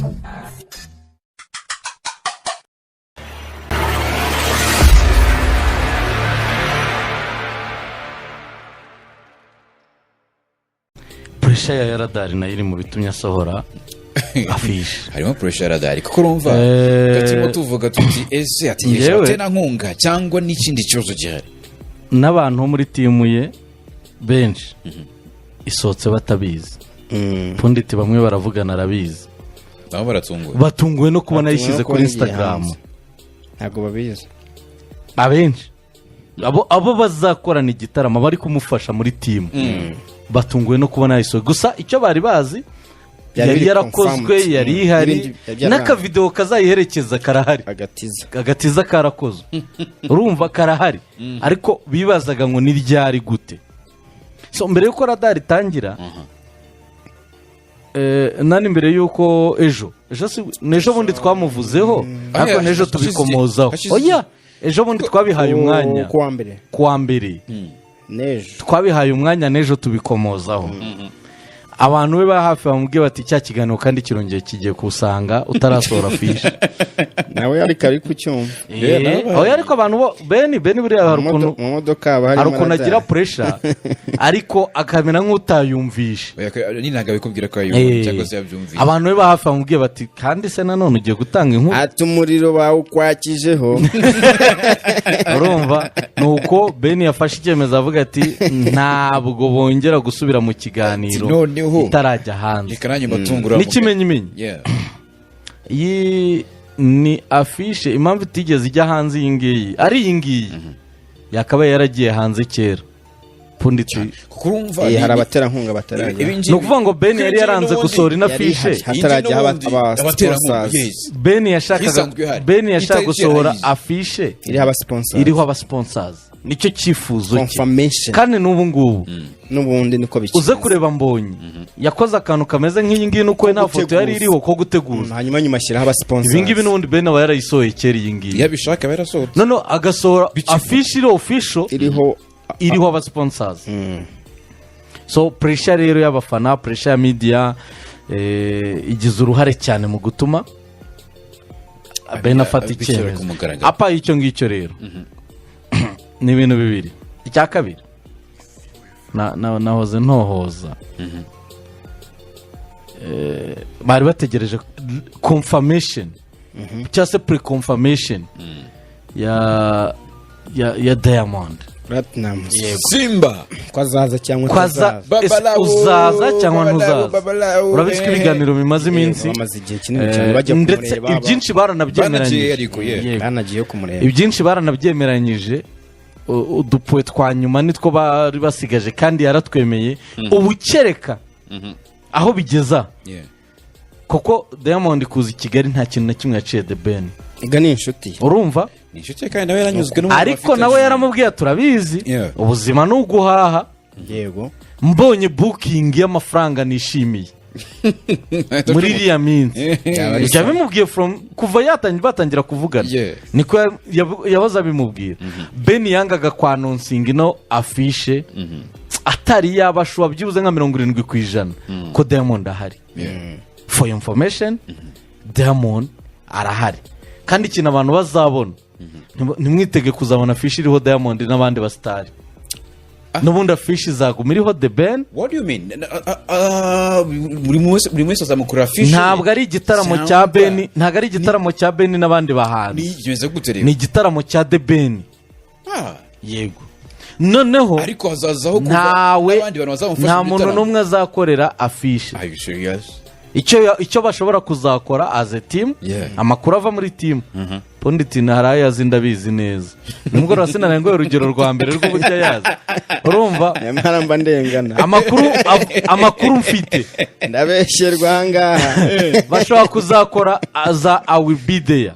pressure ya radar nayo iri mu bitumye asohora afishe. Harimo pressure radar kuko urumva gatimo tuvuga tuti ese ategereje atena nkunga cyangwa n'ikindi kibazo gihari. N'abantu muri timu ye benshi isotse batabizi. Punditi bamwe baravugana arabizi. Nabo batunguwe no kubona yishyize kuri Instagram. Ntago babizi. Abenshi abo bazakorana igitaramo bari kumufasha muri timu. Batunguwe no kubona yiso. Gusa icyo bari bazi yari yarakozwe, yari ihari, n'aka video kazayiherekeza karahari. Agatiza karakozwe. Urumva karahari. Ariko bibazaga ngo ni ryari gute. So mbere yuko radar itangira nani mbere yuko ejo bundi twamuvuzeho ariko nejo tubikomozaho. Oya ejo bundi twabihaye umwanya kuwa mbere nejo twabihaye umwanya nejo tubikomozaho. Abantu be ba hafi bamubwiye bati cya kiganiro kandi kirongeye kigiye kusanga utarasohora fish. Nawe yari kari ku cyumva. Oya ariko abantu bo Beni buriya harukuntu mu modoka bari harukuntu agira pressure ariko akamena nk'utayumvisha. Ni ntaga bikubwira ko yumva cyangwa se yabyumvisha. Abantu be ba hafi bamubwiye bati kandi se nanone ugiye gutanga inkuru ati umuriro bawukwakijeho. Urumva nuko Beni yafashe icyemezo avuga ati ntabwo bongera gusubira mu kiganiro itarajya hanze. N'ikimenyimenyi iyi ni afishe impamvu itigeze ijya hanze iyi ngiyi ari iyi ngiyi yakaba yaragiye hanze kera. Punditsi kurumva hari abaterankunga batarajya. No kuvuga ngo Beni yari yaranze gusohora ina fishe hatarajya abasponsorers. Beni yashaka gusohora afishe iriho abasponsors. Nicyo cyifuzo cye kandi n'ubu ngubu n'ubundi niko biki uze kureba Mbonyi yakoze akantu kameze nk'iyi ngiyi nuko nta foto yari iriho ko gutegura hanyuma ashyiraho abasponsors. Ibi ngibi n'ubundi Beni aba yarayisohoye kera iyi ngiyi yabishaka barasohotse none agasohora afishe official iriho abasponsors. So pressure rero y'abafana, pressure ya media igize uruhare cyane mu gutuma Beni afata icyemezo. Apa icyo ngicyo rero ni ibintu bibiri. Icya kabiri nahoze ntohoza bari bategereje confirmation cyangwa se pre-confirmation ya Diamond Platinum Simba kwazaza cyangwa uzaza cyangwa ntuzaza. Urabizi ko ibiganiro bimaze iminsi bamaze igihe kinini cyane bajya kumureba. Ibyinshi baranabyemeranyije. Banagiye kumureba. Ibyinshi baranabyemeranyije. Udupuwe twa nyuma nitwo bari basigaje kandi yaratwemeye. Ubu kereka aho bigeza koko Diamond kuza Kigali nta kintu na kimwe yaciye The Ben. Iga ni inshuti. Urumva? Ni inshuti kandi nawe yaranyuzwe n'umuntu. Ariko nawe yaramubwiye turabizi ubuzima n'uguhaha. Yego. Mbonye booking y'amafaranga nishimiye. Muri iriya minsi yabimubwiye kuva batangira kuvugana niko yabaza abimubwira. Beni yangaga kwa announcing no afishe atari yabashuwa byibuze nka 70% ko Diamond ahari. For information Diamond arahari kandi ikintu abantu bazabona nimwitege kuzabona afishe iriho Diamond n'abandi basitari. Nubundi afishe zaguma iriho The Ben. What do you mean? Buri mwese azamukura afishe. Ntabwo ari igitaramo cya Ben, ntabwo ari igitaramo cya Ben n'abandi bahanzi. Ni igitaramo cya The Ben. Yego. Noneho ariko hazazaho kuva abandi bantu bazamufasha. Nta muntu n'umwe azakorera afishe. Are you serious? Icyo bashobora kuzakora as a team, amakuru ava muri team. Punditi naraye azinda bizi neza. Nubwo rasinana ngo urugero rwa mbere rw'uburyo yazi. Urumva? Yamaramba ndengana. Amakuru mfite. Ndabesherwa ngaha. Bashobora kuzakora aza I will be there.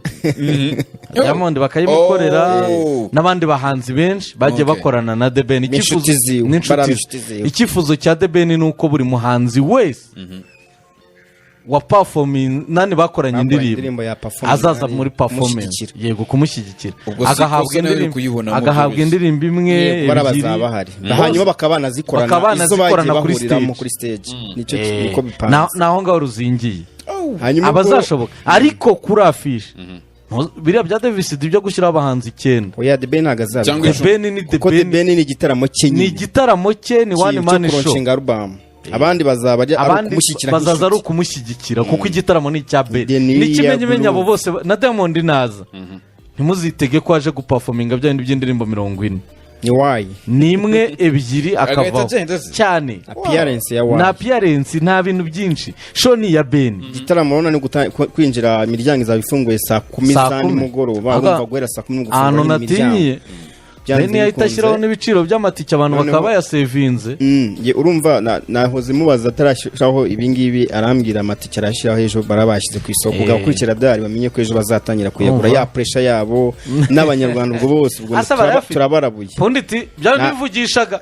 Diamond bakayimukorera n'abandi bahanzi benshi bagiye bakorana na The Ben. Icyifuzo cya The Ben nuko buri muhanzi wese wa performing nani bakoranye indirimbo azaza muri performance yego kumushyigikira agahabwa indirimbo imwe bazaba hari hanyuma bakabana zikorana kuri stage nicyo niko bipanga naho ngaho ruzingiye abazashoboka ariko kuri afishe biriya bya Davis byo gushyiraho abahanzi 9 oya The Ben agazaza kuko The Ben ni igitaramo cye ni igitaramo cye ni one man show abandi bazaba ari kumushyigikira bazaza ari ukumushyigikira kuko igitaramo ni icya Ben n'ikimenyemenya abo bose na Diamond naza ntimuzitege ko aje guperforminga byandi by'indirimbo 40 ni why nimwe ebyiri akavaho cyane appearance ya why na appearance nta bintu byinshi show ni ya Ben igitaramo rona ni kwinjira imiryango izabifunguye saa 10 za nimugoroba urumva guhera saa 10 gufungura ahantu natinyiye Ben yahita ashyiraho n'ibiciro by'amatike abantu bakaba bayasevinze urumva nahoze mubaza atarashyiraho ibingibi arambwira amatike arashyiraho ejo barabashyize ku isoko ugakurikira byari bamenye ko ejo bazatangira kuyagura ya pressure yabo n'abanyarwanda ubwo bose ubwo turabarabuye ponditi byari bivugishaga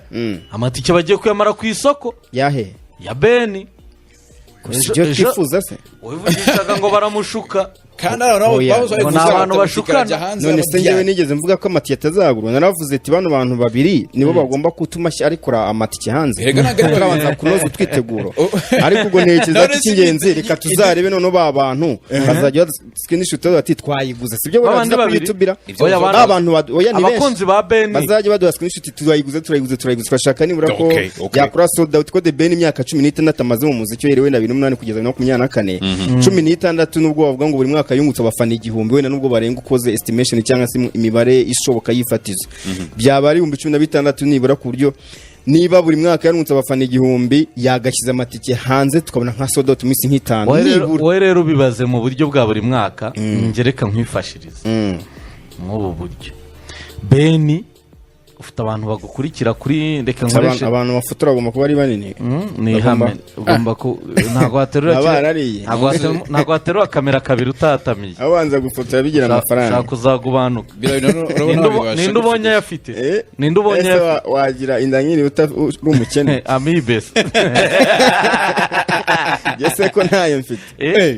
amatike bagiye kuyamara ku isoko yahe ya Ben icyo twifuza se wivugishaga ngo baramushuka kandi abantu bashukana none se njyewe nigeze mvuga ko amatike atazagurwa naravuze ati bano bantu babiri nibo bagomba gutuma arikora amatike hanze turabanza kunoza utwiteguro ariko ubwo ntekereza ko icy'ingenzi reka tuzarebe none ba bantu bazajya screenshot bati twayiguze sibyo babanza kuyitubira abantu oya ni abakunzi ba Ben bazajya baduha screenshot turayiguze twashaka nibura ko yakora sold out ko The Ben imyaka 16 amaze mu muziki yerewe na 2008 kugeza 2024 16 nubwo bavuga ngo buri mwaka yungutse abafana 1000 wenda nubwo barenga ukoze estimation cyangwa se imibare ishoboka yifatizo byaba ari 16 nibura ku buryo niba buri mwaka yarungutse abafana 1000 yagashyize amatike hanze tukabona nka sold out misi nk'itanu nibura we rero bibaze mu buryo bwa buri mwaka ngereka nkwifashiriza mu buryo Ben ufite abantu bagukurikira kuri reka nkoreshe abantu bafotora bagomba kuba ari banini ni hamwe ugomba ko ntago waterura kamera kabiri utatamiye abanza gufotora bigira amafaranga shaka uzagubanuka ninde ubonye yafite ninde ubonye wagira inda nyiri uri umukene amibes yese ko ntayo mfite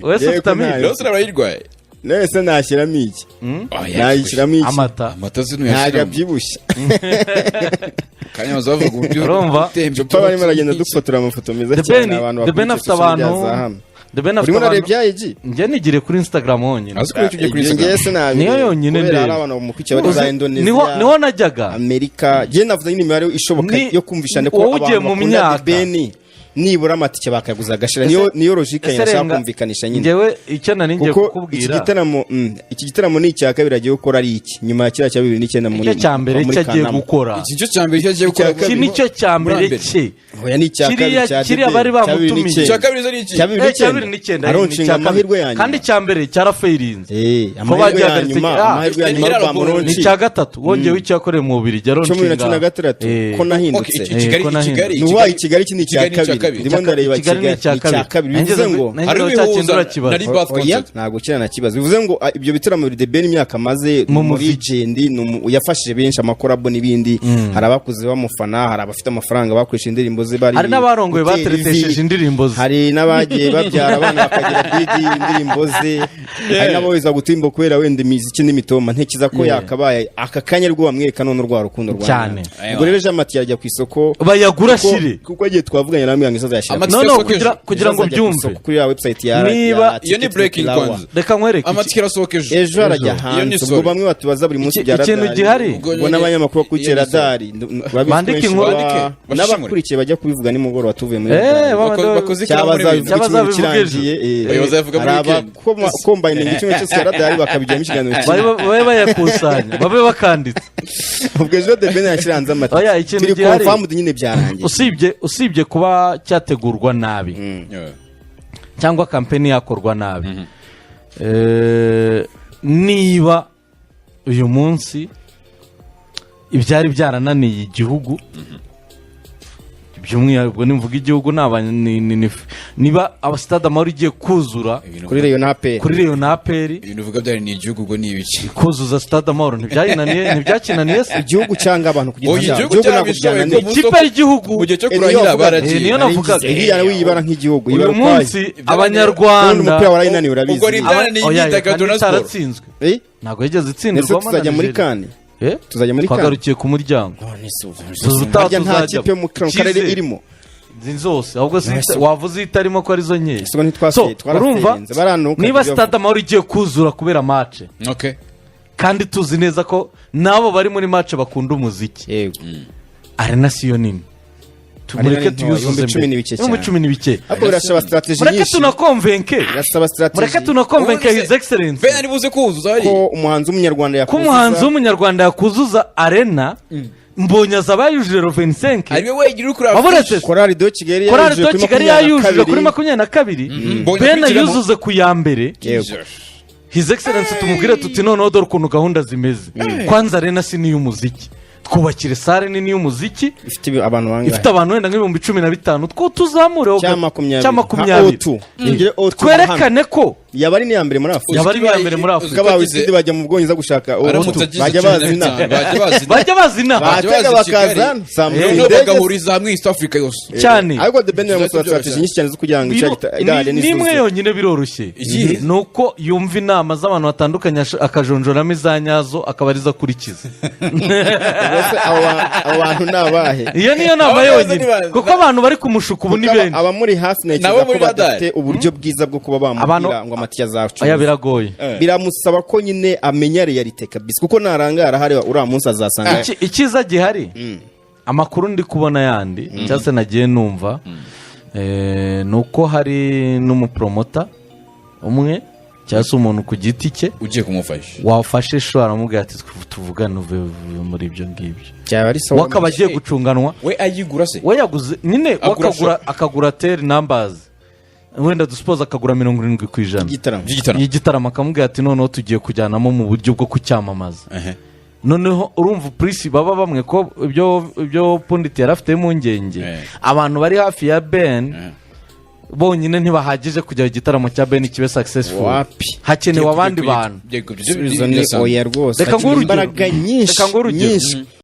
wese ufite amibes rose urayirwaye nese nashyiramo iki nashyiramo iki amata zino ntagabyibushye kanya bazavuga uburyo urumva cyo barimo baragenda dufotora amafoto meza cyane abantu bakurikiye afite abantu The Ben afite abantu njye nigire kuri Instagram honyine niyo yonyine ndetse hari abantu mukurikiye bari za Indonesia niho najyaga Amerika je navuze n'imibare ishoboka yo kumvishana ko abantu bakunda The Ben nibura amatike bakaguza agashira niyo logique yashaka kumvikanisha nyine ngewe icyo nari ngiye kukubwira iki gitaramo ni icya kabiri agiye gukora ari iki nyuma ya kira cya 2009 muri icyo cyambere cyagiye gukora icyo cyambere cyagiye gukora iki nicyo cyambere cye oya ni icya kabiri cya kiri abari bamutumiye icya kabiri zari iki cya 2009 aronshinga amahirwe yanyu kandi cyambere cyarafeirinze amahirwe ya nyuma ni icya gatatu wongewe icyakoreye mu bubiri jaronshinga 2013 ko nahindutse Kigali nuwaye Kigali iki ni icya kabiri ndimo ndareba Kigali icya kabiri bivuze ngo ntabwo kira na kibazo bivuze ngo ibyo bitaramo The Ben imyaka maze muri Legend yafashije benshi amakorabo n'ibindi hari abakuze bamufana hari abafite amafaranga bakoresha indirimbo ze bari hari n'abarongoye bateretesheje indirimbo ze hari n'abagiye babyara abana bakagira bidi indirimbo ze hari n'abaweza gutimba kubera wenda imiziki n'imitoma ntekiza ko yakabaye aka kanya rwo bamwereka none rwa rukundo rwa cyane ubwo rero Jamati yajya ku isoko bayagura shire kuko agiye twavuganye namwe kugira ngo byumve kuri ya website ya niba iyo ni breaking kwanza reka nkwereke amatike arasokeje ejo arajya hanze ubwo bamwe batubaza buri munsi bya radari ikintu gihari ubwo n'abanyamakuru ku radari bandike inkuru n'abakurikiye bajya kubivuga nimugoroba tuvuye muri bakoze bazavuga muri weekend combine igicumbi cyose radari bakabijyamo ikiganiro babe bayakusanya babe bakanditse ubwo ejo The Ben yashyiranze amatike turi confirmed nyine byarangiye usibye kuba cyategurwa nabi cyangwa kampeni yakorwa nabi niba uyu munsi ibyari byarananiye igihugu by'umwihariko nimvuga igihugu niba abastade amahoro igiye kuzura kuri Rayon APR ibintu uvuga byari ni igihugu ubwo ni ibiki kuzuza stade amahoro ntibyakinaniye se igihugu cyangwa abantu kugira igihugu ntabwo byananiye ikipe y'igihugu mu gihe cyo kurahira baragiye niyo navugaga iriya wiyibara nk'igihugu uyu munsi abanyarwanda umupira warayinaniye urabizi ubwo ridani n'imyidagaduro na sport ntabwo yigeze itsindirwamo tuzajya muri kane tuzajya muri kane twagarukiye ku muryango harya nta kipe mu karere irimo zose ahubwo wavuze itarimo ko arizo nyinshi urumva niba stade Amahoro igiye kuzura kubera match kandi tuzi neza ko nabo bari muri match bakunda umuziki yego arena siyo nini tumureke tuyuzuze mu 10 ariko birasaba strategy nyinshi mureke tunakonvenke his excellence ben ari buze kuzuza ko umuhanzi w'umunyarwanda yakuzuza arena mbonye azabayujije 25 ariwe wegira ukura Korali do Kigali yayujije kuri 22 ben ayuzuze ku ya mbere his excellence tumubwire tuti noneho dore ukuntu gahunda zimeze kwanza arena si ni y'umuziki twubakire sare nini y'umuziki ifite abantu wenda nk'ibihumbi 15 two tuzamureho cya 20 twerekane ko yabari ni yambere muri Afrika bawizidi bajya mu Bwongereza gushaka bajya bazina bakazana no bagahuriza hamwe East Africa yose cyane ariko the Ben mu strategy nyinshi cyane zo kugira ngo idahane nimwe yonyine biroroshye nuko yumva inama z'abantu batandukanye akajonjoramo izanyazo akabariza kurikiza abantu nabahe iyo niyo nama yonyine kuko abantu bari kumushuka ubu ni benshi aba muri hafi neza ko badafite uburyo bwiza bwo kuba bamubwira ngo amatiya zacu aya biragoye biramusaba ko nyine amenya realite kabisa kuko narangara hari uriya munsi azasanga ikiza gihari amakuru ndi kubona yandi cyase nagiye numva nuko hari n'umupromota umwe cyangwa umuntu ku giti cye ugiye kumufasha wafashe sho aramubwira ati tuvugane uve muri ibyo ngibyo cyaba ari sawa wakaba agiye gucunganwa we ayigura se we yaguze nyine akagura tel numbers wenda dusupoza akagura 70% y'igitaramo akamubwira ati noneho tugiye kujyanamo mu buryo bwo kucyamamaza noneho urumva prince baba bamwe ko ibyo punditi yarafite mu ngenge abantu bari hafi ya Ben bonyine ntibahagije kujya igitaramo cya Ben kibe successful hakenewe abandi bantu reka nguru imbaraga nyinshi